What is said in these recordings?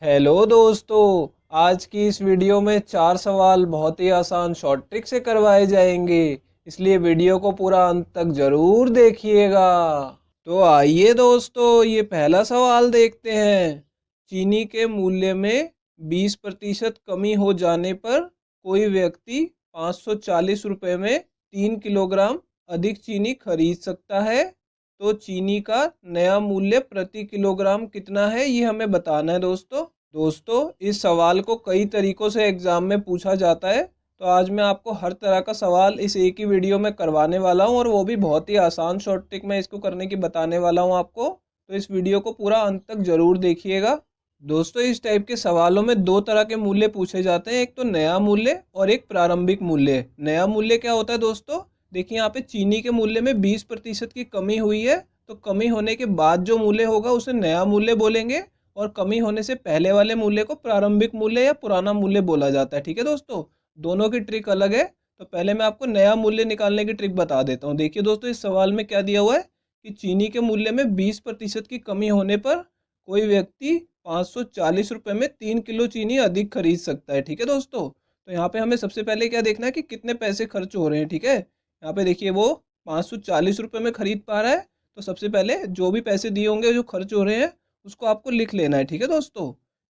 Hello दोस्तों। आज की इस वीडियो में 4 सवाल बहुत ही आसान शॉर्ट ट्रिक से करवाए जाएंगे, इसलिए वीडियो को पूरा अंत तक जरूर देखिएगा। तो आइए दोस्तों, ये पहला सवाल देखते हैं। चीनी के मूल्य में 20% कमी हो जाने पर कोई व्यक्ति 540 रुपये में 3 किलोग्राम अधिक चीनी खरीद सकता है। तो चीनी का नया मूल्य प्रति किलोग्राम कितना है, ये हमें बताना है दोस्तों इस सवाल को कई तरीकों से एग्जाम में पूछा जाता है, तो आज मैं आपको हर तरह का सवाल इस एक ही वीडियो में करवाने वाला हूं, और वो भी बहुत ही आसान शॉर्ट ट्रिक में इसको करने की बताने वाला हूं आपको। तो इस वीडियो को पूरा अंत तक जरूर देखिएगा। दोस्तों, इस टाइप के सवालों में दो तरह के मूल्य पूछे जाते हैं, एक तो नया मूल्य और एक प्रारंभिक मूल्य। नया मूल्य क्या होता है दोस्तों? देखिए, यहाँ पे चीनी के मूल्य में 20% की कमी हुई है, तो कमी होने के बाद जो मूल्य होगा उसे नया मूल्य बोलेंगे, और कमी होने से पहले वाले मूल्य को प्रारंभिक मूल्य या पुराना मूल्य बोला जाता है। ठीक है दोस्तों, दोनों की ट्रिक अलग है। तो पहले मैं आपको नया मूल्य निकालने की ट्रिक बता देता हूँ। देखिए दोस्तों, इस सवाल में क्या दिया हुआ है कि चीनी के मूल्य में 20% की कमी होने पर कोई व्यक्ति 540 रुपये में 3 किलो चीनी अधिक खरीद सकता है। ठीक है दोस्तों, तो यहाँ पे हमें सबसे पहले क्या देखना है कि कितने पैसे खर्च हो रहे हैं। ठीक है, यहाँ पे देखिए वो 540 रुपये में खरीद पा रहा है, तो सबसे पहले जो भी पैसे दिए होंगे जो खर्च हो रहे हैं उसको आपको लिख लेना है। ठीक है दोस्तों,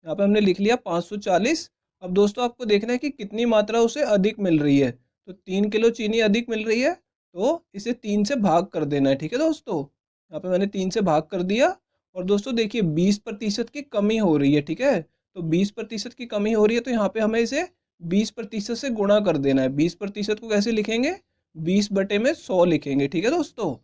यहाँ पे हमने लिख लिया 540। अब दोस्तों, आपको देखना है कि कितनी मात्रा उसे अधिक मिल रही है। तो 3 किलो चीनी अधिक मिल रही है, तो इसे 3 से भाग कर देना है। ठीक है दोस्तों, यहाँ पे मैंने 3 से भाग कर दिया। और दोस्तों देखिए, 20% की कमी हो रही है। ठीक है, तो 20% की कमी हो रही है, तो यहाँ पे हमें इसे 20% से गुणा कर देना है। 20% को कैसे लिखेंगे? 20/100 लिखेंगे। ठीक है दोस्तों,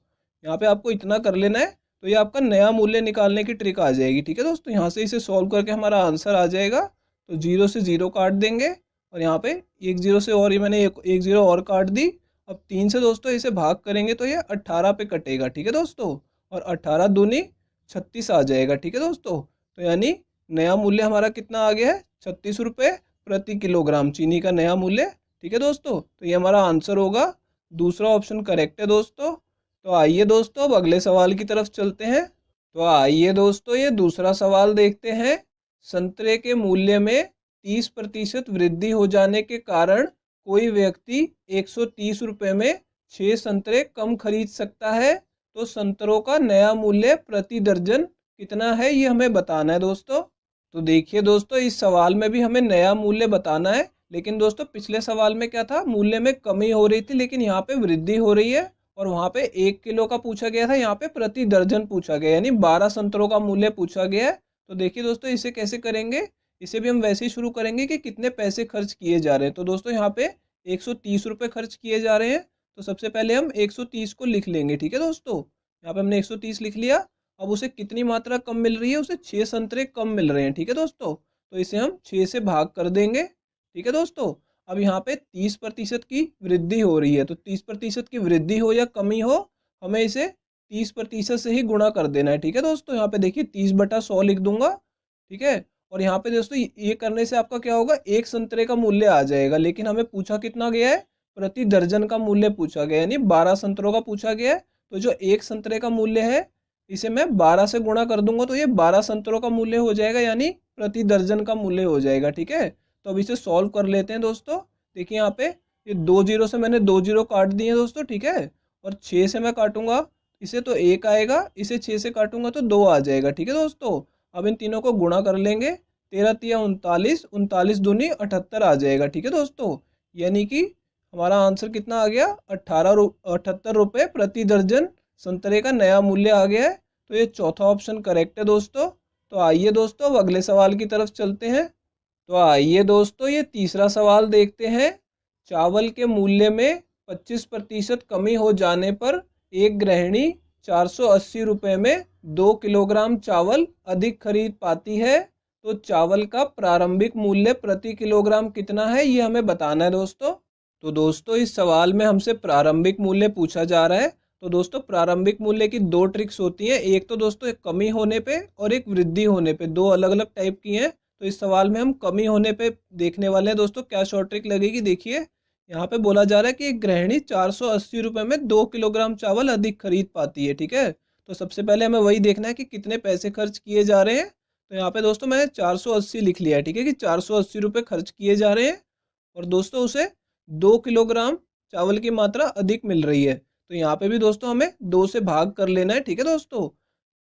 यहाँ पे आपको इतना कर लेना है, तो ये आपका नया मूल्य निकालने की ट्रिक आ जाएगी। ठीक है दोस्तों, यहाँ से इसे सॉल्व करके हमारा आंसर आ जाएगा। तो 0 से 0 काट देंगे, और यहाँ पे एक 0 से और ये मैंने एक 0 और काट दी। अब 3 से दोस्तों इसे भाग करेंगे तो ये 18 पे कटेगा। ठीक है दोस्तों, और 18 दूनी 36 आ जाएगा। ठीक है दोस्तों, तो यानी नया मूल्य हमारा कितना आ गया है? 36 रुपये प्रति किलोग्राम चीनी का नया मूल्य। ठीक है दोस्तों, तो ये हमारा आंसर होगा। दूसरा ऑप्शन करेक्ट है दोस्तों। तो आइए दोस्तों, अब अगले सवाल की तरफ चलते हैं। तो आइए दोस्तों, ये दूसरा सवाल देखते हैं। संतरे के मूल्य में 30% वृद्धि हो जाने के कारण कोई व्यक्ति 130 रुपये में 6 संतरे कम खरीद सकता है। तो संतरों का नया मूल्य प्रति दर्जन कितना है, ये हमें बताना है दोस्तों। तो देखिए दोस्तों, इस सवाल में भी हमें नया मूल्य बताना है, लेकिन दोस्तों पिछले सवाल में क्या था? मूल्य में कमी हो रही थी, लेकिन यहाँ पे वृद्धि हो रही है। और वहाँ पे 1 किलो का पूछा गया था, यहाँ पे प्रति दर्जन पूछा गया, यानी 12 संतरों का मूल्य पूछा गया है। तो देखिए दोस्तों, इसे कैसे करेंगे? इसे भी हम वैसे ही शुरू करेंगे कि कितने पैसे खर्च किए जा रहे हैं। तो दोस्तों यहाँ पे 130 रुपये खर्च किए जा रहे हैं, तो सबसे पहले हम 130 को लिख लेंगे। ठीक है दोस्तों, यहाँ पे हमने 130 लिख लिया। अब उसे कितनी मात्रा कम मिल रही है? उसे 6 संतरे कम मिल रहे हैं। ठीक है दोस्तों, तो इसे हम 6 से भाग कर देंगे। ठीक है दोस्तों, अब यहाँ पे 30% की वृद्धि हो रही है, तो 30% की वृद्धि हो या कमी हो, हमें इसे 30% से ही गुणा कर देना है। ठीक है दोस्तों, यहाँ पे देखिए 30/100 लिख दूंगा। ठीक है, और यहाँ पे दोस्तों ये करने से आपका क्या होगा? एक संतरे का मूल्य आ जाएगा, लेकिन हमें पूछा कितना गया है? प्रति दर्जन का मूल्य पूछा गया, यानी 12 संतरों का पूछा गया है। तो जो एक संतरे का मूल्य है, इसे मैं 12 से गुणा कर दूंगा, तो ये 12 संतरों का मूल्य हो जाएगा, यानी प्रति दर्जन का मूल्य हो जाएगा। ठीक है, तो अब इसे सॉल्व कर लेते हैं दोस्तों। देखिए यहाँ पे ये 2 जीरो से मैंने 2 जीरो काट दिए हैं दोस्तों। ठीक है, और 6 से मैं काटूंगा इसे तो 1 आएगा, इसे 6 से काटूंगा तो 2 आ जाएगा। ठीक है दोस्तों, अब इन तीनों को गुणा कर लेंगे। 13 तिया 39, 39 दूनी 78 आ जाएगा। ठीक है दोस्तों, यानी कि हमारा आंसर कितना आ गया? 78 रुपये प्रति दर्जन संतरे का नया मूल्य आ गया है। तो ये चौथा ऑप्शन करेक्ट है दोस्तों। तो आइए दोस्तों, अब अगले सवाल की तरफ चलते हैं। तो आइए दोस्तों, ये तीसरा सवाल देखते हैं। चावल के मूल्य में 25% कमी हो जाने पर एक गृहिणी 480 रुपये में 2 किलोग्राम चावल अधिक खरीद पाती है। तो चावल का प्रारंभिक मूल्य प्रति किलोग्राम कितना है, ये हमें बताना है दोस्तों। तो दोस्तों, इस सवाल में हमसे प्रारंभिक मूल्य पूछा जा रहा है। तो दोस्तों, प्रारंभिक मूल्य की दो ट्रिक्स होती हैं, एक तो दोस्तों एक कमी होने पे और एक वृद्धि होने पे, दो अलग अलग टाइप की हैं। तो इस सवाल में हम कमी होने पे देखने वाले हैं दोस्तों, क्या शॉर्ट ट्रिक लगेगी। देखिए, यहाँ पे बोला जा रहा है कि एक गृहिणी 480 रुपये में 2 किलोग्राम चावल अधिक खरीद पाती है। ठीक है, तो सबसे पहले हमें वही देखना है कि कितने पैसे खर्च किए जा रहे हैं। तो यहाँ पे दोस्तों मैंने 480 लिख लिया है, ठीक है, कि 480 रुपये खर्च किए जा रहे हैं और दोस्तों उसे 2 किलोग्राम चावल की मात्रा अधिक मिल रही है। तो यहाँ पे भी दोस्तों हमें 2 से भाग कर लेना है, ठीक है दोस्तों।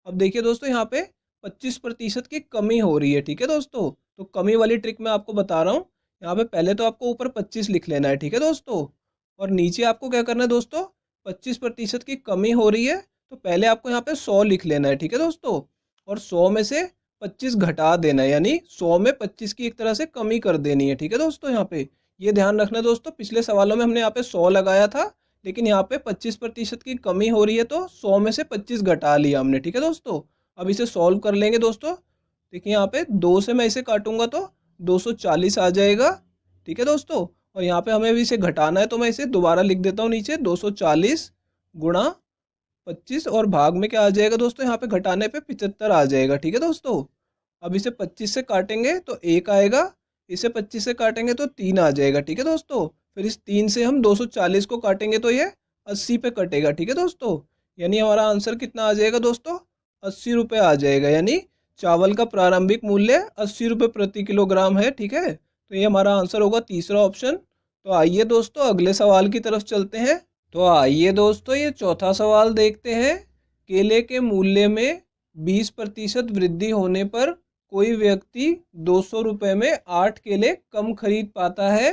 अब देखिए दोस्तों यहाँ पे 25% की कमी हो रही है, ठीक है दोस्तों। तो कमी वाली ट्रिक मैं आपको बता रहा हूँ। यहाँ पे पहले तो आपको ऊपर 25 लिख लेना है, ठीक है दोस्तों। और नीचे आपको क्या करना है दोस्तों, 25% की कमी हो रही है तो पहले आपको यहाँ पे 100 लिख लेना है, ठीक है दोस्तों। और 100 में से 25 घटा देना है, यानी 100 में 25 की एक तरह से कमी कर देनी है, ठीक है दोस्तों। यहाँ पे ये ध्यान रखना है दोस्तों, पिछले सवालों में हमने यहाँ पे 100 लगाया था, लेकिन यहाँ पे 25% की कमी हो रही है तो 100 में से 25 घटा लिया हमने, ठीक है दोस्तों। अब इसे सॉल्व कर लेंगे दोस्तों। देखिए यहाँ पे 2 से मैं इसे काटूंगा तो 240 आ जाएगा, ठीक है दोस्तों। और यहाँ पे हमें भी इसे घटाना है तो मैं इसे दोबारा लिख देता हूँ नीचे, 240 गुणा 25 और भाग में क्या आ जाएगा दोस्तों, यहाँ पे घटाने पे 75 आ जाएगा, ठीक है दोस्तों। अब इसे 25 से काटेंगे तो 1 आएगा, इसे 25 से काटेंगे तो 3 आ जाएगा, ठीक है दोस्तों। फिर इस 3 से हम 240 को काटेंगे तो ये 80 पे कटेगा, ठीक है दोस्तों। यानी हमारा आंसर कितना आ जाएगा दोस्तों, 80 रुपये आ जाएगा। यानी चावल का प्रारंभिक मूल्य 80 रुपये प्रति किलोग्राम है, ठीक है। तो ये हमारा आंसर होगा तीसरा ऑप्शन। तो आइए दोस्तों अगले सवाल की तरफ चलते हैं। तो आइए दोस्तों ये चौथा सवाल देखते हैं। केले के मूल्य में 20% वृद्धि होने पर कोई व्यक्ति 200 रुपये में 8 केले कम खरीद पाता है,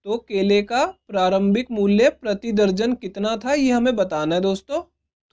तो केले का प्रारंभिक मूल्य प्रति दर्जन कितना था, ये हमें बताना है दोस्तों।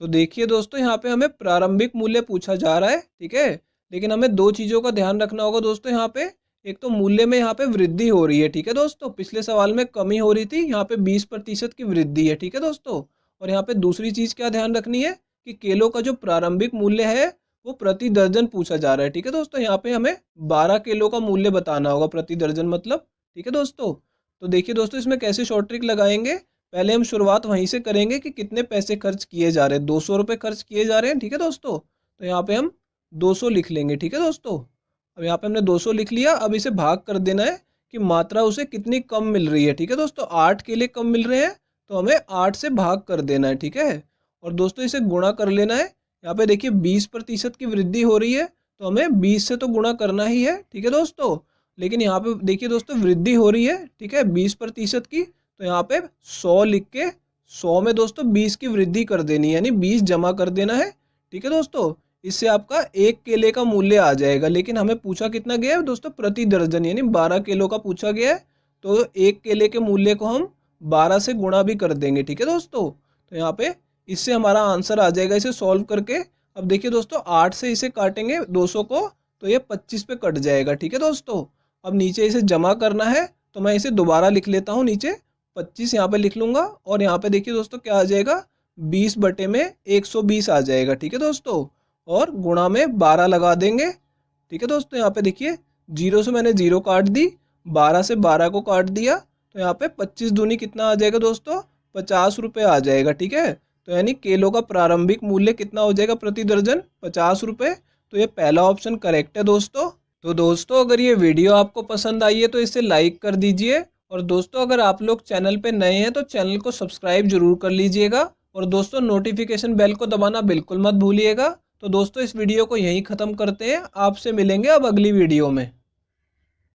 तो देखिए दोस्तों यहाँ पे हमें प्रारंभिक मूल्य पूछा जा रहा है, ठीक है। लेकिन हमें दो चीज़ों का ध्यान रखना होगा दोस्तों यहाँ पे। एक तो मूल्य में यहाँ पे वृद्धि हो रही है, ठीक है दोस्तों। पिछले सवाल में कमी हो रही थी, यहाँ पे 20% की वृद्धि है, ठीक है दोस्तों। और यहाँ पे दूसरी चीज़ क्या ध्यान रखनी है कि केलों का जो प्रारंभिक मूल्य है वो प्रति दर्जन पूछा जा रहा है, ठीक है दोस्तों। यहाँ पे हमें 12 किलो का मूल्य बताना होगा प्रति दर्जन मतलब, ठीक है दोस्तों। तो देखिए दोस्तों इसमें कैसे शॉर्ट ट्रिक लगाएंगे। पहले हम शुरुआत वहीं से करेंगे कि कितने पैसे खर्च किए जा रहे हैं। 200 रुपये खर्च किए जा रहे हैं, ठीक है दोस्तों। तो यहाँ पे हम 200 लिख लेंगे, ठीक है दोस्तों। अब यहाँ पे हमने 200 लिख लिया। अब इसे भाग कर देना है कि मात्रा उसे कितनी कम मिल रही है, ठीक है दोस्तों। 8 केले कम मिल रहे हैं तो हमें 8 से भाग कर देना है, ठीक है। और दोस्तों इसे गुणा कर लेना है। यहाँ पे देखिए 20% की वृद्धि हो रही है तो हमें 20 से तो गुणा करना ही है, ठीक है दोस्तों। लेकिन यहाँ पे देखिए दोस्तों वृद्धि हो रही है, ठीक है, 20% की। तो यहाँ पे 100 लिख के 100 में दोस्तों 20 की वृद्धि कर देनी है, यानी 20 जमा कर देना है, ठीक है दोस्तों। इससे आपका 1 केले का मूल्य आ जाएगा। लेकिन हमें पूछा कितना गया है दोस्तों, प्रति दर्जन, यानी 12 किलो का पूछा गया है। तो 1 केले के मूल्य को हम 12 से गुणा भी कर देंगे, ठीक है दोस्तों। तो यहाँ पे इससे हमारा आंसर आ जाएगा इसे सॉल्व करके। अब देखिए दोस्तों 8 से इसे काटेंगे 200 को तो ये 25 पे कट जाएगा, ठीक है दोस्तों। अब नीचे इसे जमा करना है तो मैं इसे दोबारा लिख लेता हूँ, नीचे 25 यहाँ पे लिख लूँगा। और यहाँ पे देखिए दोस्तों क्या आ जाएगा, 20 बटे में 120 आ जाएगा, ठीक है दोस्तों। और गुणा में 12 लगा देंगे, ठीक है दोस्तों। यहाँ पे देखिए 0 से मैंने 0 काट दी, 12 से 12 को काट दिया तो यहाँ पे 25 दूनी कितना आ जाएगा दोस्तों, 50 रुपये आ जाएगा, ठीक है। तो यानी केलों का प्रारंभिक मूल्य कितना हो जाएगा प्रति दर्जन, 50 रुपये। तो ये पहला ऑप्शन करेक्ट है दोस्तों। तो दोस्तों अगर ये वीडियो आपको पसंद आई है तो इसे लाइक कर दीजिए। और दोस्तों अगर आप लोग चैनल पे नए हैं तो चैनल को सब्सक्राइब जरूर कर लीजिएगा। और दोस्तों नोटिफिकेशन बेल को दबाना बिल्कुल मत भूलिएगा। तो दोस्तों इस वीडियो को यहीं ख़त्म करते हैं, आपसे मिलेंगे अब अगली वीडियो में।